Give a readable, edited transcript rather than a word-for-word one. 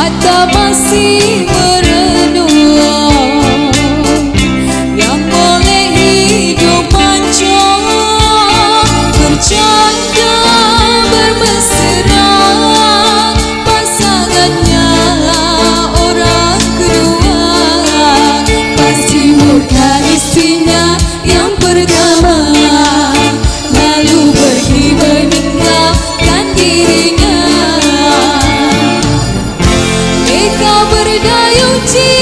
atau masih merenung, yang boleh hidup manja, bercanda, bermesra, pasangannya orang kedua pasti bukan istrinya yang pertama, lalu pergi meninggalkan dirinya. Mereka berdayung cinta